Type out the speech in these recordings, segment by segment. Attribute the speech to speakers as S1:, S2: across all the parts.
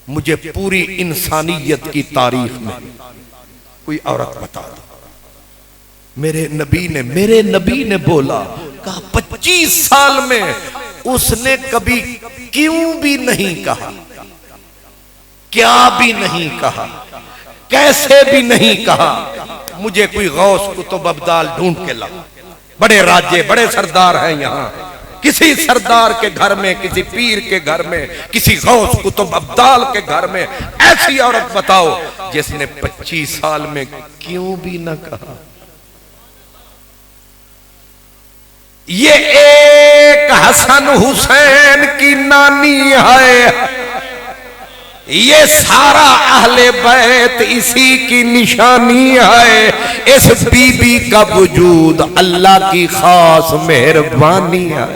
S1: مجھے پوری انسانیت کی تاریخ میں کوئی عورت بتا دو۔ میرے نبی نے بولا، کہا 25 سال میں اس نے کبھی کیوں بھی نہیں کہا، کیا بھی نہیں کہا، کیسے بھی نہیں کہا۔ مجھے کوئی غوث کتب ابدال ڈھونڈ کے لا، بڑے راجے بڑے سردار ہیں یہاں، کسی سردار کے گھر میں، کسی پیر کے گھر میں، کسی غوث کتب ابدال کے گھر میں ایسی عورت بتاؤ جس نے 25 سال میں کیوں بھی نہ کہا۔ یہ ایک حسن حسین کی نانی ہے، یہ سارا اہل بیت اسی کی نشانی ہے، اس بی بی کا وجود اللہ کی خاص مہربانی ہے۔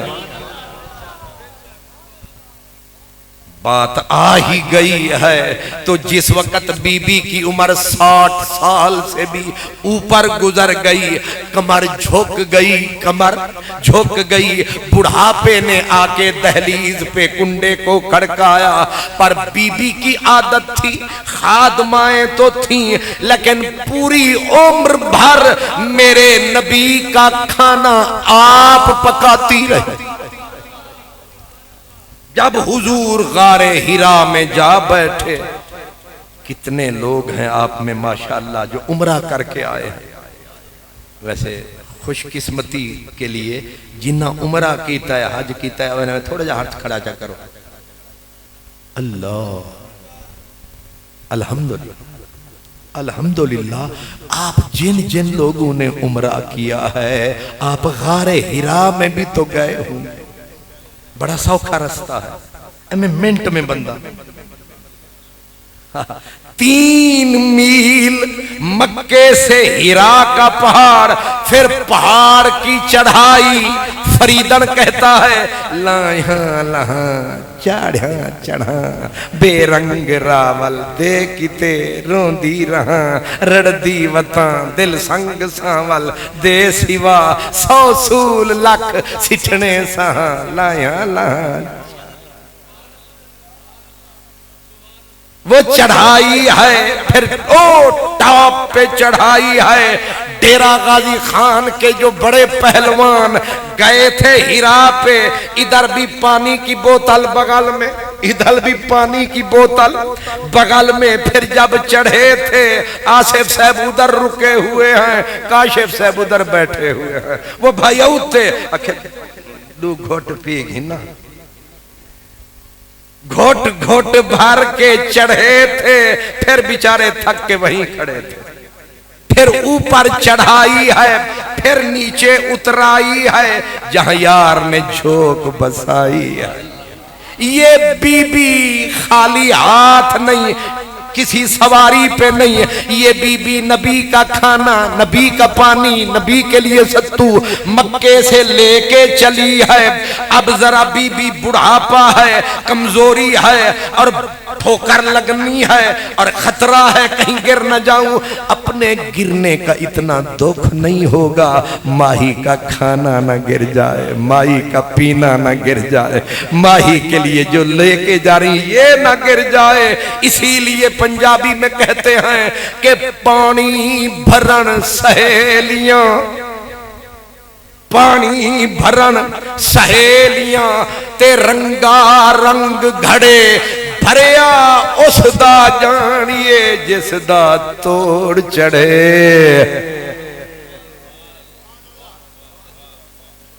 S1: بات آ ہی گئی ہے تو جس وقت بی بی کی عمر 60 سال سے بھی اوپر گزر گئی، کمر جھک گئی، بڑھاپے نے آ کے دہلیز پہ کنڈے کو کھڑکایا، پر بی بی کی عادت تھی، خادمائیں تو تھیں لیکن پوری عمر بھر میرے نبی کا کھانا آپ پکاتی رہی۔ جب حضور غار ہرا میں جا بیٹھے، کتنے لوگ ہیں آپ میں ماشاءاللہ جو عمرہ کر کے آئے ہیں، ویسے خوش قسمتی کے لیے جنہ عمرہ کیتا ہے حج کیتا ہے انہیں تھوڑا جا ہاتھ کھڑا جا کرو۔ اللہ الحمدللہ آپ جن لوگوں نے عمرہ کیا ہے آپ غار ہرا میں بھی تو گئے ہوں، بڑا سوکھا رستہ ہے، منٹ میں بندہ 3 میل مکے سے ہرا کا پہاڑ، پھر پہاڑ کی چڑھائی، فریدن کہتا ہے لائیاں لہاں چاڑھاں چڑھاں بے رنگ راول دیکھتے روندی رہاں رڑدی وطاں دل سنگ ساول دے سوا 100 سول لکھ سٹھنے سہاں لائیاں لہاں۔ وہ چڑھائی ہے، پھر ٹاپ پہ چڑھائی ہے۔ ڈیرہ غازی خان کے جو بڑے پہلوان گئے تھے ہرا پہ، ادھر بھی پانی کی بوتل بغل میں، ادھر بھی پانی کی بوتل بغل میں، پھر جب چڑھے تھے آصف صاحب ادھر رکے ہوئے ہیں، کاشف صاحب ادھر بیٹھے ہوئے ہیں، وہ بھائی ہوتے دو گھوٹ پی گھنا، گھوٹ بھر کے چڑھے تھے، پھر بیچارے تھک کے وہیں کھڑے تھے، پھر اوپر چڑھائی ہے، پھر نیچے اترائی ہے، جہاں یار نے جھوک بسائی ہے۔ یہ بی بی خالی ہاتھ نہیں، کسی سواری پہ نہیں، یہ بی بی نبی کا کھانا، نبی کا پانی، نبی کے لیے ستو مکے سے لے کے چلی ہے۔ اب ذرا بی بی بڑھاپا ہے، کمزوری ہے اور ٹھوکر لگنی ہے اور خطرہ ہے کہیں گر نہ جاؤں، اپنے گرنے کا اتنا دکھ نہیں ہوگا ماہی کا کھانا نہ گر جائے، ماہی کا پینا نہ گر جائے، ماہی کے لیے جو لے کے جا رہی یہ نہ گر جائے۔ اسی لیے پنجابی میں کہتے ہیں کہ پانی بھرن سہیلیاں، پانی بھرن سہیلیاں تے رنگا رنگ گھڑے، بھریا اس دا جانیے جس دا توڑ چڑھے۔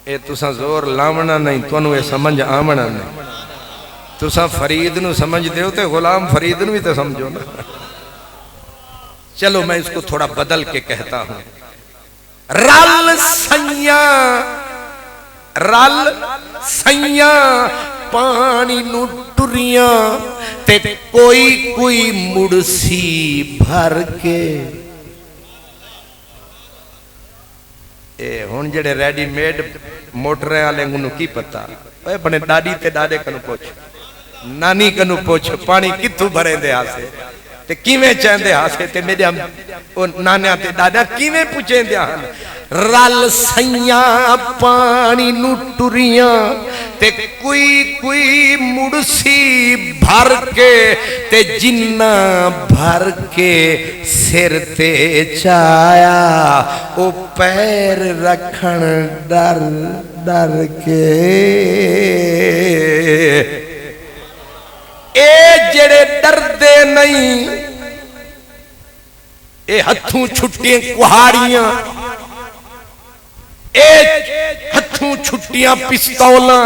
S1: اے تساں زور لاونا نہیں، تونوں اے سمجھ آمنا نہیں، تساں فرید نو سمجھ دیو تے غلام فرید نو بھی تے سمجھو نا۔ چلو میں اس کو تھوڑا بدل کے کہتا ہوں، رل سیاں پانی نو ٹریاں تے کوئی مڑسی بھر کے۔ اے ہون جڑے ریڈی میڈ موٹریں آلے انہوں کی پتا، اے بنے ڈاڈی تے ڈاڈے کنو پوچھ، نانی کنو پوچھ، پانی کتھو بھرے دے آسے، تے کیویں چاہندے ہاسے تے میرے نانیاں تے دادا کیویں پوچھیں دے ہن رل سیاں پانی نو ٹریاں تے کوئی مڑسی بھر کے تے جنہ بھر کے سر تے چایا او پیر رکھن ڈر ڈر کے اے جڑے ڈردے نہیں اے ہتھوں چھٹیاں کہاڑیاں اے ہتھوں چھٹیاں پستولاں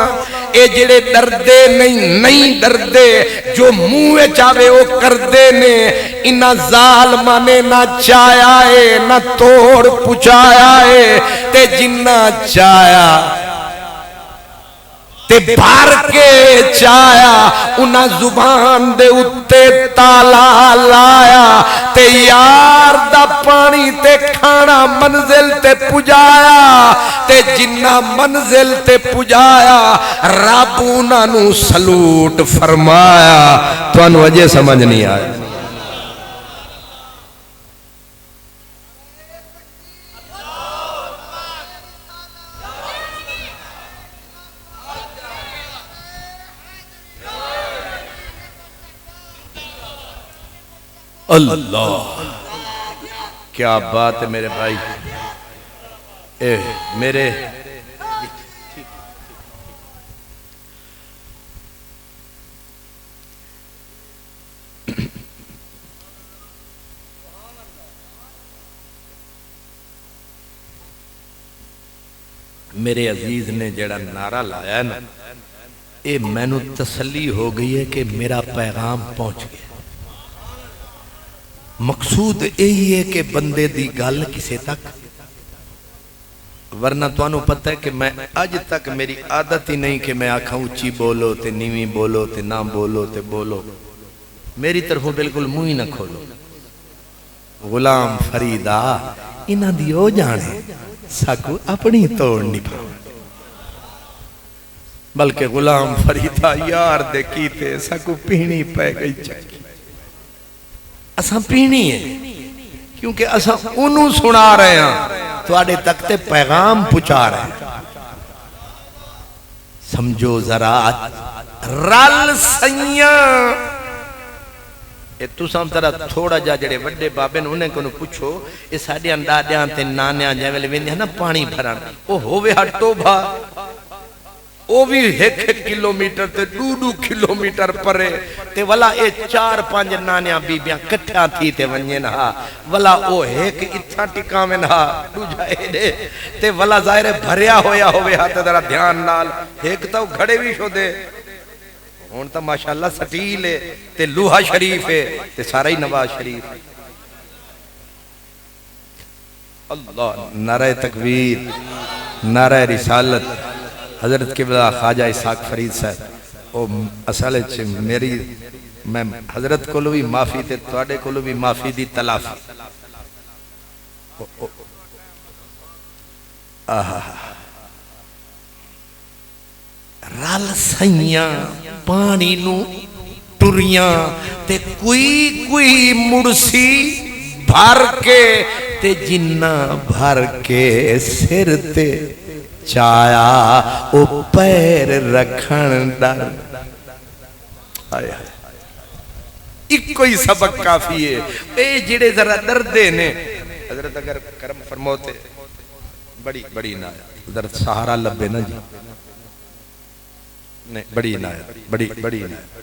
S1: اے جڑے ڈردے نہیں ڈردے جو منہ چاہے وہ کردے نے انہاں ظالماں نے نہ چایا ہے نہ توڑ پچایا ہے تے جنہ چایا تے بھار کے چایا انہاں زبان دے اتے تالا لایا تے یار دا پانی تے کھانا منزل تے پجایا تے جنہ منزل تے پجایا رب انہاں نو سلوٹ فرمایا تو انہوں اجے سمجھ نہیں آیا اللہ کیا بات ہے میرے بھائی میرے میرے عزیز نے جڑا نعرہ لایا ہے نا اے میں نو تسلی ہو گئی ہے کہ میرا پیغام پہنچ گیا مقصود یہی ہے کہ بندے دی گل کسے تک ورنہ تو انہوں پتہ ہے کہ میں آج تک میری عادت ہی نہیں کہ میں آکھاں اچھی بولو تے نیویں بولو تے نہ بولو تے بولو میری طرفوں بالکل منہ ہی نہ کھولو غلام فریدہ انہاں دی ہو جانے ساکو اپنی توڑ نہیں پاؤ بلکہ غلام فریدہ یار دے کیتے ساکو پینی پہ گئی چکی اساں پینی ہے کیونکہ اساں انہوں سنا رہے ہیں تو آڑے تک تے پیغام پچا رہے ہیں سمجھو ذرا رل سیاں اے تو سامترہ تھوڑا جا جڑے وڈے بابن انہیں کنو پوچھو اے ساڑے اندادیاں تے نانیاں جائے ویندے ہیں نا پانی بھران او ہووے ہٹو بھا او بھی ایک کلومیٹر تے 2 کلومیٹر پرے تے والا اے 4-5 نانیاں بیبیاں کٹھا تھی تے ونجن ہا والا او ایک اتھا ٹکامن ہا دو جائے دے تے والا ظاہر بھریا ہویا ہوئے ہا تے ذرا دھیان نال ایک تو گھڑے بھی شو دے ہون تا ماشاءاللہ سٹیل ہے تے لوہا شریف ہے تے سارا ہی نواز شریف ہے اللہ نعرہ تکبیر نعرہ رسالت حضرت قبلہ خواجہ اسحاق فرید صاحب او اصل میری میں حضرت کو بھی معافی تے تواڈے کو بھی معافی دی تلافی رل سیاں پانی نو ٹریاں تے کوئی مڑسی بھر کے تے جنہ بھر کے سر تے چایا او پیر رکھن ڈر ایک کوئی سبق کافی ہے اے جڑے ذرا دردے نے حضرت اگر کرم فرموتے بڑی عنایت حضرت سہارا لبے نا جی نہیں بڑی عنایت بڑی عنایت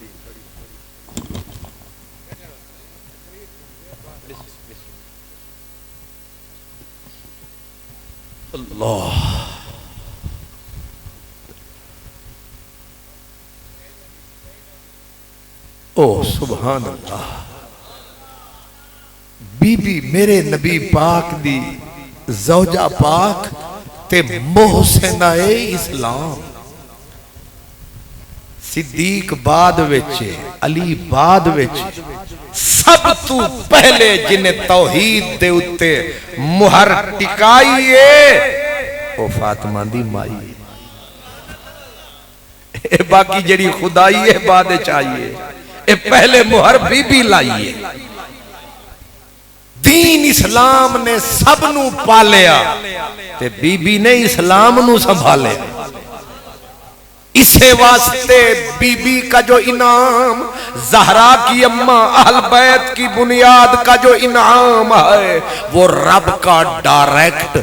S1: اللہ او سبحان اللہ بی بی میرے نبی پاک دی زوجہ پاک تے محسنہ اسلام صدیق بعد وچے علی بعد وچے سب تو پہلے جنہیں توحید دے اتے مہر ٹکائیے او فاطمہ دی مائی اے باقی جڑی خدائی ہے بعد چاہیے اے پہلے مہر بی بی لائیے دین اسلام نے سب نو پالیا تے بی بی نے اسلام نو سنبھالے. اسے واسطے بی بی کا جو انعام، زہرا کی اماں اہل بیت کی بنیاد کا جو انعام ہے وہ رب کا ڈائریکٹ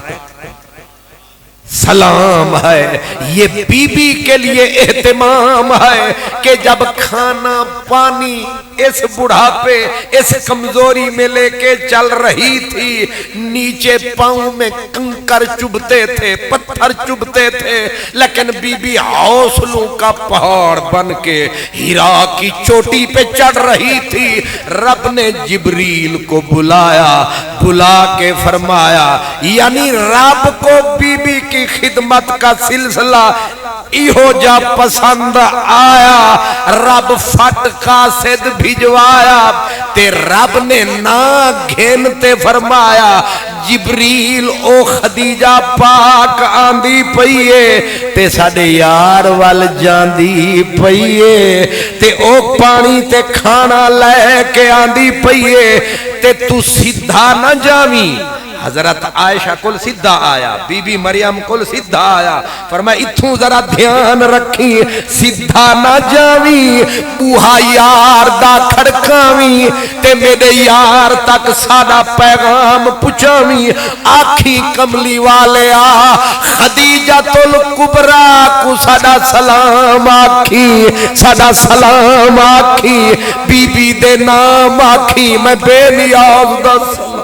S1: سلام ہے. یہ بی بی کے لیے اہتمام ہے کہ جب کھانا پانی اس بڑھاپے اس کمزوری میں لے کے چل رہی تھی، نیچے پاؤں میں کنکر چبھتے تھے، پتھر چبھتے تھے، لیکن بی بی حوصلوں کا پہاڑ بن کے ہیرا کی چوٹی پہ چڑھ رہی تھی. رب نے جبریل کو بلایا، بلا کے فرمایا، یعنی رب کو بی بی کی خدمت کا سلسلہ ایہو جا پسند آیا، رب فٹ قاصد بھجوایا تے رب نے نا گھنتے فرمایا، جبریل او خدیجہ پاک آندی پئیے تے ساڑے یار وال جاندی پئیے تے او پانی تے کھانا لے کے آندی پئیے تے تو سدھا نہ جاویں. حضرت عائشہ کل سدھا آیا، بی بی مریم کل سدھا آیا، فرمایا اتھوں ذرا دھیان رکھی، سدھا نہ جاویں، بوہا یار دا کھڑکاویں تے میرے یار تک ساڈا پیغام پہنچاویں. آکھی کملی والے آ خدیجۃ الکبریٰ کو ساڈا سلام آکھی، ساڈا سلام آکھی، بی بی دے نام آکھی، میں بے نیاز دا سلام.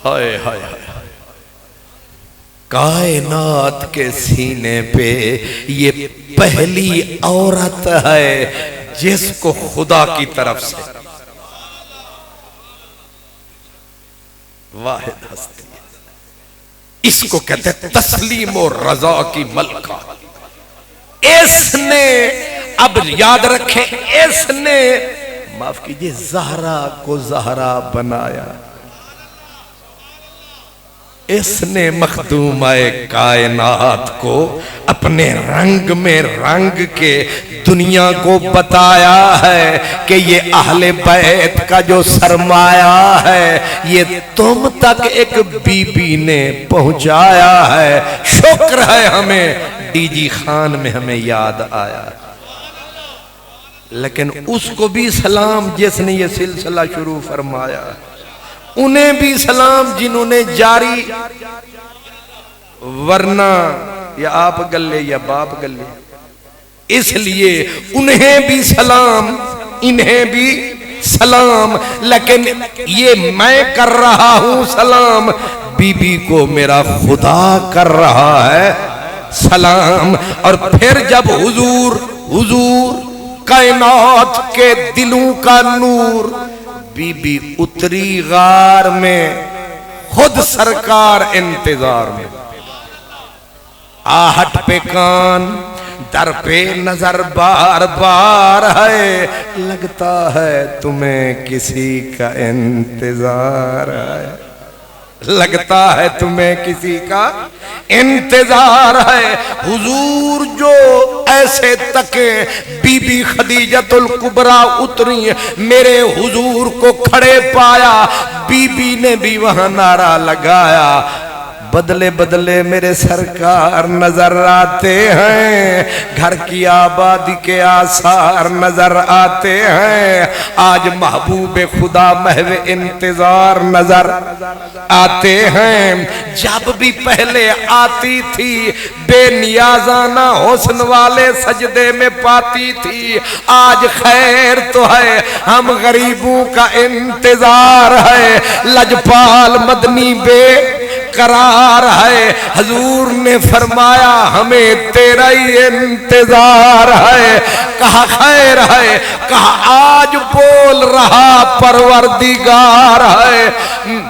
S1: ہائے ہائے ہائے، کائنات کے سینے پہ یہ پہلی عورت ہے جس کو خدا کی طرف سے واحد ہستی، اس کو کہتے ہیں تسلیم و رضا کی ملکہ. اس نے، اب یاد رکھیں، اس نے معاف کیجئے زہرا کو زہرا بنایا، اس نے مخدومہ کائنات کو اپنے رنگ میں رنگ کے دنیا کو بتایا ہے کہ یہ اہل بیت کا جو سرمایہ ہے یہ تم تک ایک بی بی نے پہنچایا ہے. شکر ہے ہمیں ڈی جی خان میں ہمیں یاد آیا، لیکن اس کو بھی سلام جس نے یہ سلسلہ شروع فرمایا، انہیں بھی سلام جنہوں نے جاری، ورنہ یا آپ گلے یا باپ گلے، اس لیے انہیں بھی سلام انہیں بھی سلام. لیکن یہ میں کر رہا ہوں سلام، بی بی کو میرا خدا کر رہا ہے سلام. اور پھر جب حضور کائنات کے دلوں کا نور، بی بی اتری غار میں، خود سرکار انتظار میں، آہٹ پہ کان، در پہ نظر بار بار ہے، لگتا ہے تمہیں کسی کا انتظار ہے، لگتا ہے تمہیں کسی کا انتظار ہے. حضور جو ایسے تکیں، بی بی خدیجۃ الکبریٰ اتری، میرے حضور کو کھڑے پایا، بی بی نے بھی وہاں نعرہ لگایا، بدلے بدلے میرے سرکار نظر آتے ہیں، گھر کی آبادی کے آثار نظر آتے ہیں، آج محبوب خدا محو انتظار نظر آتے ہیں. جب بھی پہلے آتی تھی بے نیازانہ حسن والے سجدے میں پاتی تھی، آج خیر تو ہے ہم غریبوں کا انتظار ہے. لجپال مدنی بے قرار ہے، حضور نے فرمایا ہمیں تیرا ہی انتظار ہے. کہا خیر ہے، کہا آج بول رہا پروردگار ہے.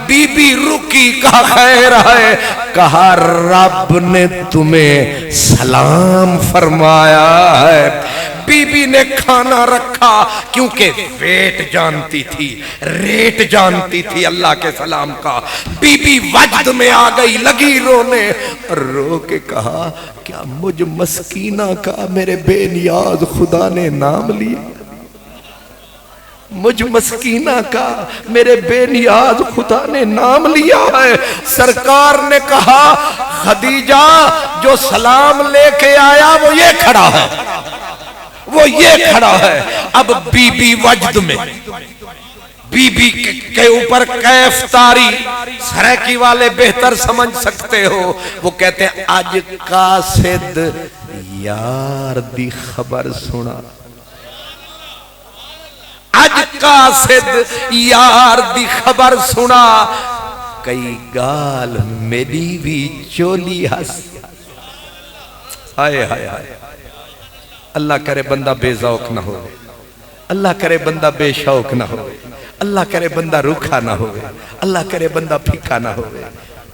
S1: بی بی رکی، کہا خیر ہے، کہا رب نے تمہیں سلام فرمایا ہے. بی بی نے کھانا رکھا کیونکہ ویٹ جانتی تھی، ریٹ جانتی تھی اللہ کے سلام کا. بی بی وجد میں آ گئی، لگی رونے، رو کے کہا کیا مجھ مسکینہ کا میرے بے نیاز خدا نے نام لیا؟ مجھ مسکینہ کا میرے بے نیاز خدا نے نام لیا ہے۔ سرکار نے کہا خدیجہ جو سلام لے کے آیا وہ یہ کھڑا ہے، وہ یہ کھڑا ہے۔ اب بی بی وجد میں بی بی کے اوپر کیف تاری سریکی والے بہتر سمجھ سکتے ہو، وہ کہتے ہیں آج قاصد یار دی خبر سنا، آج قاصد یار دی خبر سنا، کئی گال میری بھی چولی ہس۔ آئے آئے آئے، اللہ کرے بندہ بے ذوق نہ ہو، اللہ کرے بندہ بے شوق نہ ہو، اللہ کرے بندہ روکھا نہ ہو، اللہ کرے بندہ پھیکا نہ ہو۔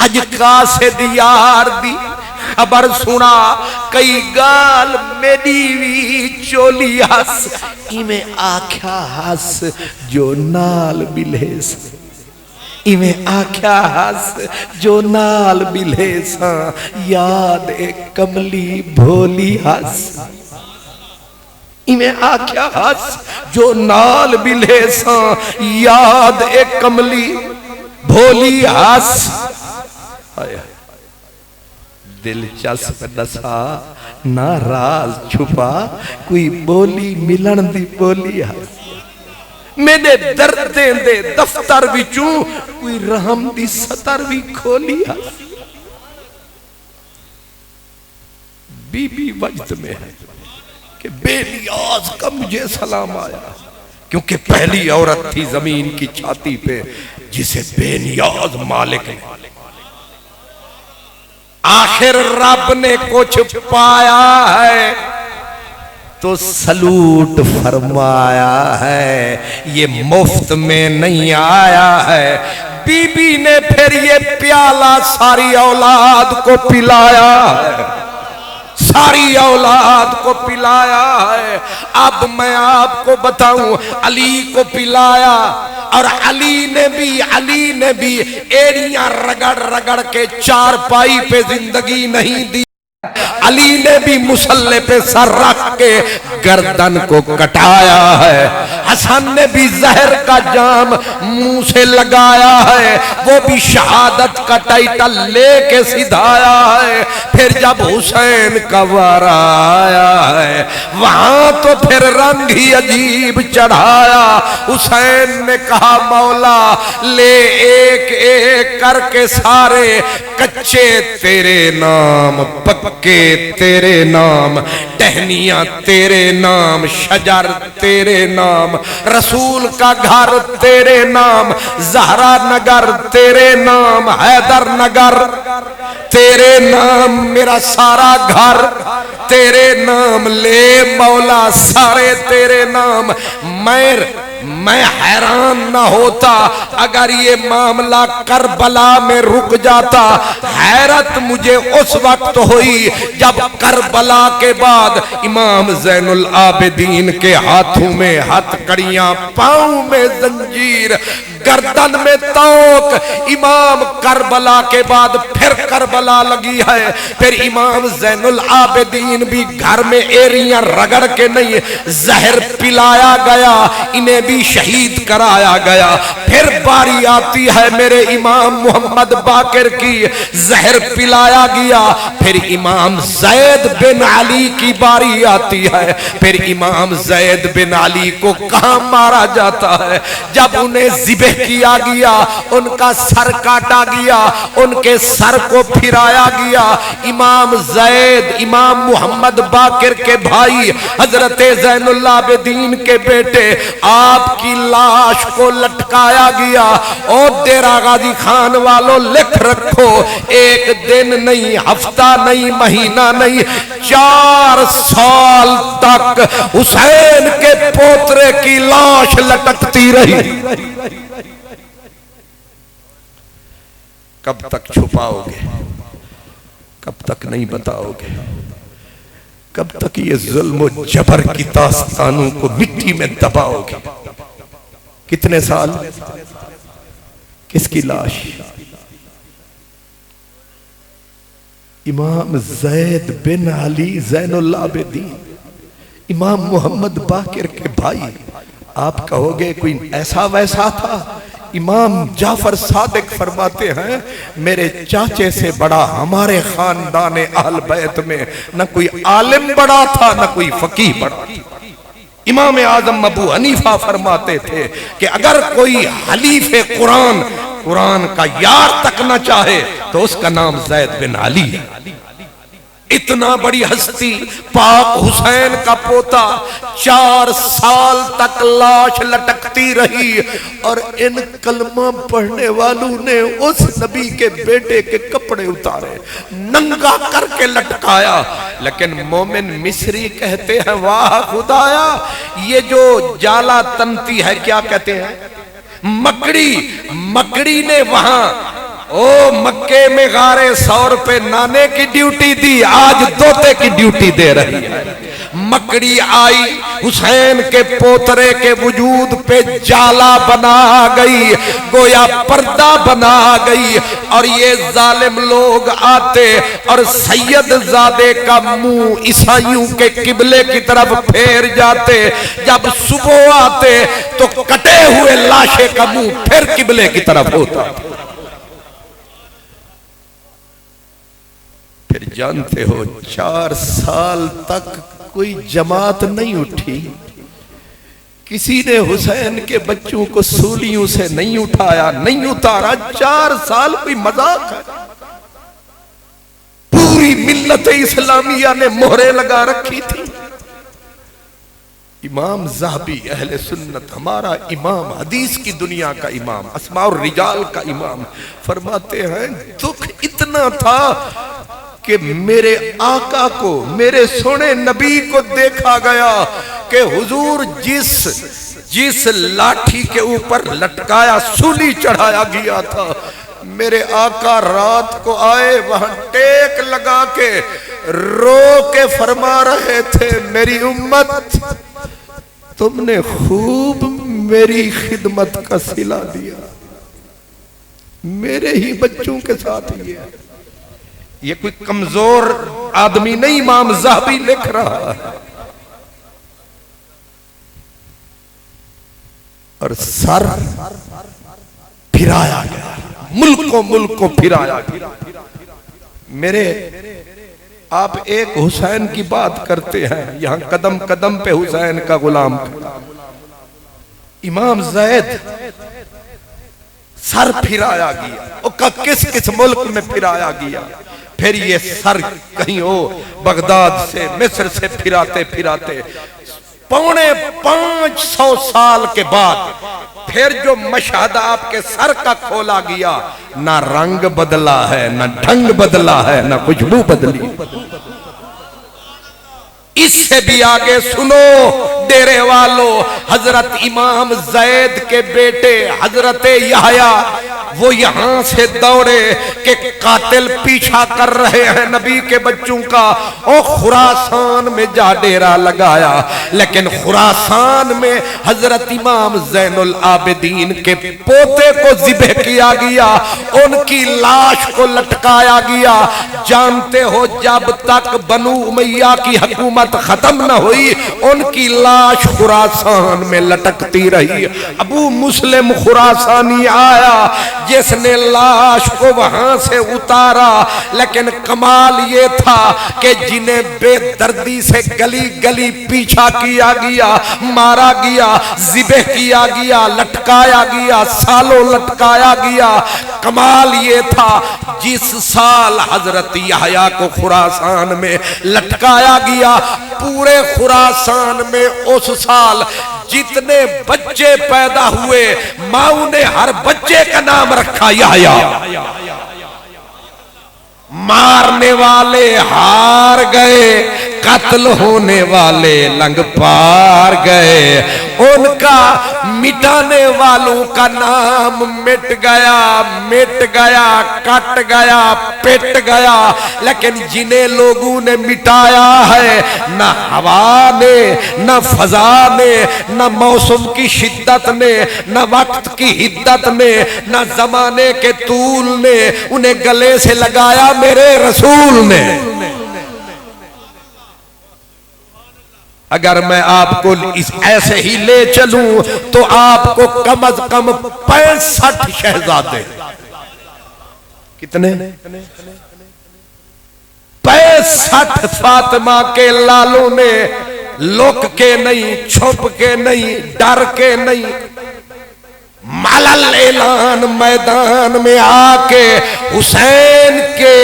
S1: اج قاصد یار دی خبر سنا، کئی گال میری بھی چولی ہس، ایمیں آکھیا ہس جو نال بلے سا، ایمیں آکھیا ہس جو نال بلے سا، یاد ایک کملی بھولی ہس، ایمیں آکھیا ہس جو نال بلے سا، یاد ایک کملی بھولی ہس۔ دلچسپ دسا نہ راز چھپا، کوئی بولی ملن دی بولی ہس، میرے دردیں دے دفتر وچوں کوئی رحم دی سطر بھی کھولی ہس۔ بی بی وجد میں ہے کہ بے نیاز کا مجھے سلام آیا، کیونکہ پہلی عورت تھی زمین کی چھاتی پہ جسے بے نیاز مالک نے، آخر رب نے کچھ پایا ہے تو سلوٹ فرمایا ہے، یہ مفت میں نہیں آیا ہے۔ بی بی نے پھر یہ پیالہ ساری اولاد کو پلایا ہے، ساری اولاد کو پلایا ہے۔ اب میں آپ کو بتاؤں، علی کو پلایا، اور علی نے بھی ایڑیاں رگڑ رگڑ کے چار پائی پہ زندگی نہیں دی، علی نے بھی مسلح پہ سر رکھ کے گردن کو کٹایا ہے، حسن نے بھی زہر کا جام منہ سے لگایا ہے، وہ بھی شہادت کا ٹائٹل لے کے سدھایا ہے۔ پھر جب حسین کا وارا آیا ہے وہاں تو پھر رنگ ہی عجیب چڑھایا۔ حسین نے کہا مولا لے ایک ایک کر کے سارے، کچے تیرے نام، پکے تیرے نام، ٹہنیاں تیرے نام، شجر تیرے نام، رسول کا گھر تیرے نام، زہرا نگر تیرے نام، حیدر نگر تیرے نام، میرا سارا گھر تیرے نام، لے مولا سارے تیرے نام۔ میں حیران نہ ہوتا اگر یہ معاملہ کربلا میں رک جاتا، حیرت مجھے اس وقت ہوئی جب کربلا کے بعد امام زین العابدین کے ہاتھوں میں ہتھ کڑیاں، پاؤں میں زنجیر، گردن میں توق، امام کربلا کے بعد پھر کربلا لگی ہے، پھر امام زین العابدین بھی گھر میں ایریاں رگڑ کے نہیں، زہر پلایا گیا، انہیں بھی شہید کرایا گیا۔ پھر باری آتی ہے میرے امام محمد باقر کی، زہر پلایا گیا، پھر امام زید بن علی کی باری آتی ہے، پھر امام زید بن علی کو کہاں مارا جاتا ہے؟ جب انہیں ذبح کیا گیا، ان کا سر کاٹا گیا، ان کے سر کو پھرایا گیا، امام زید، امام محمد باقر کے بھائی حضرت زین العابدین کے بیٹے، آپ کی لاش کو لٹکایا گیا۔ اور ڈیرہ غازی خان والوں لکھ رکھو، ایک دن نہیں، ہفتہ نہیں، مہینہ نہیں، 4 سال تک حسین کے پوترے کی لاش لٹکتی رہی۔ کب تک چھپاؤ گے؟ کب تک نہیں بتاؤ گے؟ کب تک یہ ظلم و جبر کی داستانوں کو مٹی میں دباؤ گے؟ کتنے سال؟ کس کی لاش؟ امام زید بن علی زین العابدین، امام محمد باقر کے بھائی، آپ کہو گے کوئی ایسا ویسا تھا؟ امام جعفر صادق فرماتے ہیں میرے چاچے سے بڑا ہمارے خاندان اہل بیت میں نہ کوئی عالم بڑا تھا نہ کوئی فقیہ بڑا تھا۔ امام اعظم ابو حنیفہ فرماتے تھے کہ اگر کوئی حلیف قرآن کا یار تک نہ چاہے تو اس کا نام زید بن علی ہے۔ اتنا بڑی ہستی، پاک حسین کا پوتا، 4 سال تک لاش لٹکتی رہی اور ان کلمہ پڑھنے والوں نے اس نبی کے بیٹے کے کپڑے اتارے، ننگا کر کے لٹکایا۔ لیکن مومن مصری کہتے ہیں واہ خدایا، یہ جو جالا تنتی ہے کیا کہتے ہیں؟ مکڑی نے وہاں مکے میں غارے 100 روپے نانے کی ڈیوٹی دی، آج دوتے کی ڈیوٹی دے رہی ہے۔ مکڑی آئی حسین کے پوترے کے وجود پہ جالا بنا گئی، گویا پردہ بنا گئی، اور یہ ظالم لوگ آتے اور سید زادے کا منہ عیسائیوں کے قبلے کی طرف پھیر جاتے۔ جب صبح آتے تو کٹے ہوئے لاشے کا منہ پھر قبلے کی طرف ہوتا۔ پھر جانتے ہو 4 سال تک کوئی جماعت نہیں اٹھی، کسی نے حسین کے بچوں کو سولیوں سے نہیں اٹھایا، نہیں اتارا۔ 4 سال کوئی مذاق ہے؟ پوری ملت اسلامیہ نے مہرے لگا رکھی تھی۔ امام ذہبی اہل سنت، ہمارا امام، حدیث کی دنیا کا امام، اسماء الرجال کا امام، فرماتے ہیں دکھ اتنا تھا کہ میرے آقا کو، میرے سونے نبی کو دیکھا گیا کہ حضور جس لاٹھی کے اوپر لٹکایا سولی چڑھایا گیا تھا، میرے آقا رات کو آئے وہاں ٹیک لگا کے رو کے فرما رہے تھے میری امت تم نے خوب میری خدمت کا صلہ دیا، میرے ہی بچوں کے ساتھ یہ کوئی کمزور آدمی نہیں، امام ذہبی لکھ رہا ہے۔ اور سر پھرایا گیا، ملکوں پھرایا گیا۔ میرے آپ ایک حسین کی بات کرتے ہیں، یہاں قدم قدم پہ حسین کا غلام کھڑا۔ امام زید سر پھرایا گیا، کس ملک میں پھرایا گیا؟ پھر یہ سر کہیں بغداد سے مصر سے پھراتے 550 سال کے بعد پھر جو مشہد آپ کے سر کا کھولا گیا، نہ رنگ بدلا ہے، نہ ڈھنگ بدلا ہے، نہ خوشبو بدلی۔ اس سے بھی آگے سنو ڈیرے والو، حضرت امام زید کے بیٹے حضرت یحییٰ وہ یہاں سے دوڑے کہ قاتل پیچھا کر رہے ہیں نبی کے بچوں کا، او خراسان میں جا ڈیرا لگایا۔ لیکن خراسان میں حضرت امام زین العابدین کے پوتے کو ذبح کیا گیا، ان کی لاش کو لٹکایا گیا۔ جانتے ہو جب تک بنو امیہ کی حکومت ختم نہ ہوئی ان کی لاش خراسان میں لٹکتی رہی۔ ابو مسلم خراسانی آیا جس نے لاش کو وہاں سے اتارا، لیکن کمال یہ تھا کہ جنہیں بے دردی سے گلی گلی پیچھا کیا گیا، مارا گیا، ذبح کیا گیا، لٹکایا گیا، سالوں لٹکایا گیا، کمال یہ تھا جس سال حضرت یحییٰ کو خراسان میں لٹکایا گیا، پورے خراسان میں اس سال جتنے بچے پیدا ہوئے ماؤں نے ہر بچے کا نام رکھا یحییٰ۔ مارنے والے ہار گئے، قتل ہونے والے لنگ پار گئے، ان کا مٹانے والوں کا نام مٹ گیا، کٹ گیا، پٹ گیا۔ لیکن جنہیں لوگوں نے مٹایا ہے، نہ ہوا نے، نہ فضا نے، نہ موسم کی شدت نے، نہ وقت کی حدت نے، نہ زمانے کے طول نے، انہیں گلے سے لگایا میرے رسول نے۔ اگر میں آپ کو ایسے ہی لے چلوں تو آپ کو کم از کم 65 شہزادے، کتنے؟ 65 فاطمہ کے لالوں نے لک کے نہیں، چھپ کے نہیں، ڈر کے نہیں، ملل اعلان میدان میں آ کے حسین کے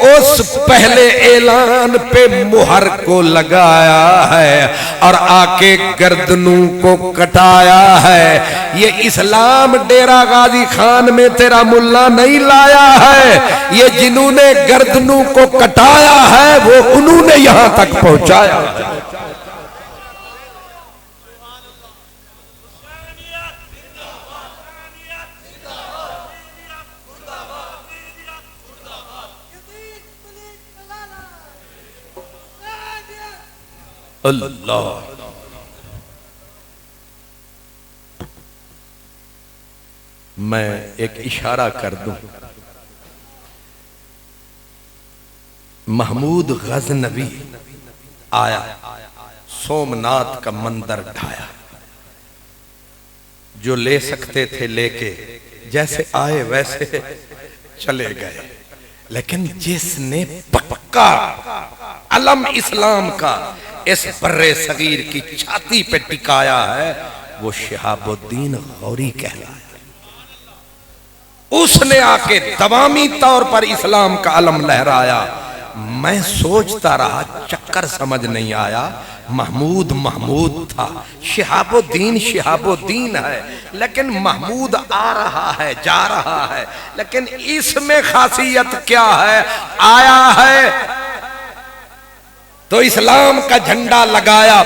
S1: اس پہلے اعلان پہ مہر کو لگایا ہے اور آ کے گردنوں کو کٹایا ہے۔ یہ اسلام ڈیرہ غازی خان میں تیرا ملا نہیں لایا ہے، یہ جنہوں نے گردنوں کو کٹایا ہے وہ انہوں نے یہاں تک پہنچایا ہے۔ اللہ میں ایک اشارہ کر دوں، محمود غزنوی آیا، سومنات کا مندر ڈھایا، جو لے سکتے تھے لے کے، جیسے آئے ویسے چلے گئے، لیکن جس نے پکا علم اسلام کا اس برے صغیر کی چھاتی پہ ٹکایا ہے وہ شہاب الدین غوری کہلایا۔ اس نے آ کے دوامی طور پر اسلام کا علم لہرایا۔ میں سوچتا رہا، چکر سمجھ نہیں آیا، محمود محمود تھا، شہاب الدین ہے، لیکن محمود آ رہا ہے جا رہا ہے، لیکن اس میں خاصیت کیا ہے؟ آیا ہے تو اسلام کا جھنڈا لگایا،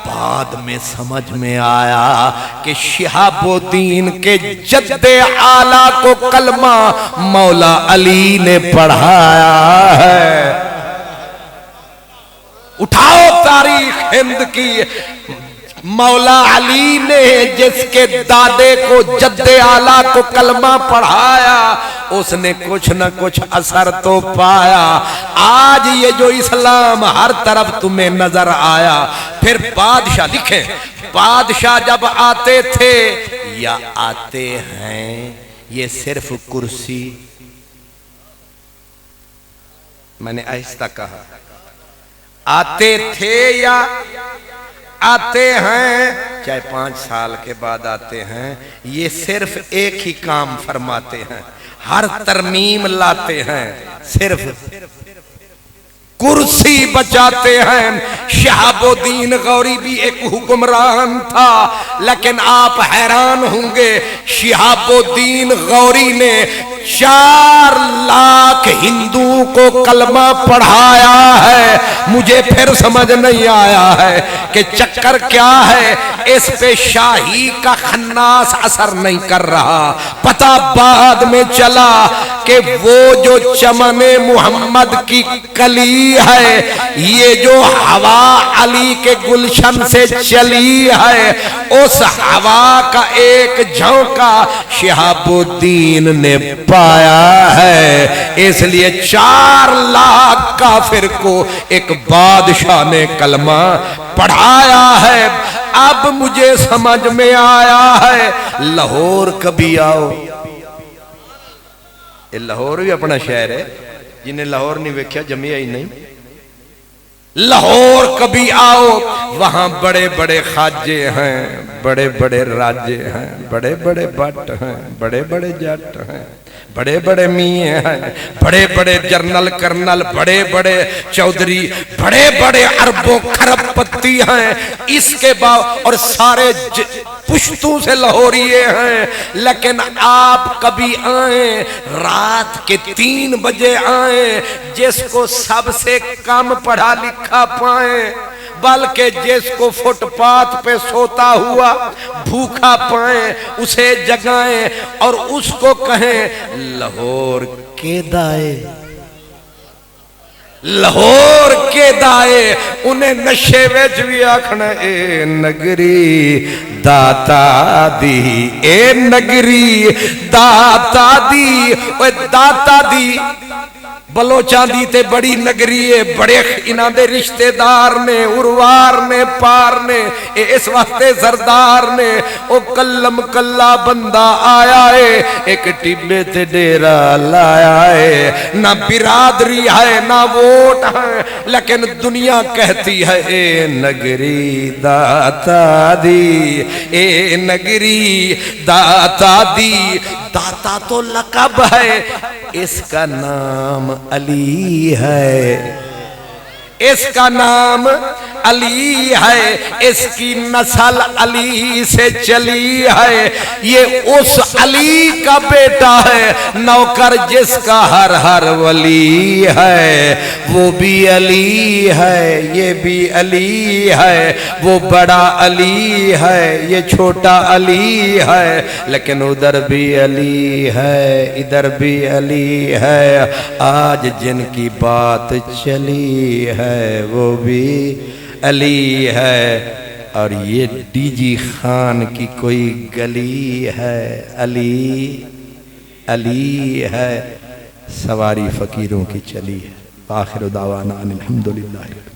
S1: بعد میں سمجھ میں آیا کہ شہاب الدین کے جد اعلیٰ کو کلمہ مولا علی نے پڑھایا ہے۔ اٹھاؤ تاریخ ہند کی، مولا علی نے جس کے دادے کو جد اعلیٰ کو کلمہ پڑھایا اس نے کچھ نہ کچھ اثر تو پایا۔ آج یہ جو اسلام ہر طرف تمہیں نظر آیا، پھر بادشاہ لکھیں، بادشاہ جب آتے تھے یا آتے ہیں، یہ صرف کرسی، میں نے آہستہ کہا، آتے تھے یا آتے ہیں، چاہے 5 سال کے بعد آتے ہیں، یہ صرف ایک ہی کام فرماتے ہیں، ہر ترمیم لاتے ہیں، صرف کرسی بچاتے ہیں۔ شہاب الدین غوری بھی ایک حکمران تھا، لیکن آپ حیران ہوں گے، شہاب الدین غوری نے 4 لاکھ ہندوؤں کو کلمہ پڑھایا ہے۔ مجھے پھر سمجھ نہیں آیا ہے کہ چکر کیا ہے، اس پہ شاہی کا خناس اثر نہیں کر رہا۔ پتہ بعد میں چلا کہ وہ جو چمن محمد کی کلی ہے، یہ جو ہوا علی کے گلشن سے چلی ہے، اس ہوا کا ایک جھونکا شہاب الدین نے پایا ہے۔ اس لیے 4 لاکھ کافر کو ایک بادشاہ نے کلمہ پڑھایا ہے۔ اب مجھے سمجھ میں آیا ہے، لاہور کبھی آؤ، یہ لاہور بھی اپنا شہر ہے، جنہیں لاہور نہیں ویکھیا جمعیہ ہی نہیں۔ لاہور کبھی آؤ، وہاں بڑے بڑے خواجے ہیں، بڑے بڑے راجے ہیں، بڑے بڑے بٹ ہیں، بڑے بڑے جٹ ہیں، بڑے بڑے میاں ہیں، بڑے بڑے جرنل کرنل، بڑے بڑے چودھری، بڑے بڑے اربوں خرب پتی ہیں، اس کے بعد اور سارے پشتوں سے لاہوریے ہیں۔ لیکن آپ کبھی آئیں، رات کے 3 بجے آئیں، جس کو سب سے کم پڑھا لکھا پائیں، بلکہ جس کو فٹ پاتھ پہ سوتا ہوا بھوکا پائیں، اسے جگائیں اور اس کو کہیں لاہور کے دائے، لاہور کے دائے۔ انہیں نشے وچ بھی آکھنا اے نگری داتا دی، اے نگری داتا دی، اے داتا دی بلوچاں دی تے بڑی نگری ہے، بڑے انہاں دے رشتہ دار نے، اروار نے، پار نے، اس واسطے سردار نے او کلم کلا بندہ آیا ہے، ایک ٹبے تے ڈیرا لایا ہے، نہ برادری ہے نہ ووٹ ہے، لیکن دنیا کہتی ہے اے نگری داتا دی، اے نگری داتا دی۔ داتا تو لقب ہے، اس کا نام علی ہے، اس کا نام علی ہے، اس کی نسل علی سے چلی ہے، یہ اس علی کا بیٹا ہے، نوکر جس کا ہر ہر ولی ہے، وہ بھی علی ہے، یہ بھی علی ہے، وہ بڑا علی ہے، یہ چھوٹا علی ہے، لیکن ادھر بھی علی ہے، ادھر بھی علی ہے، آج جن کی بات چلی ہے وہ بھی علی ہے، اور یہ ڈی جی خان کی کوئی گلی ہے، علی علی ہے، سواری فقیروں کی چلی ہے۔ آخر دعوانا الحمدللہ۔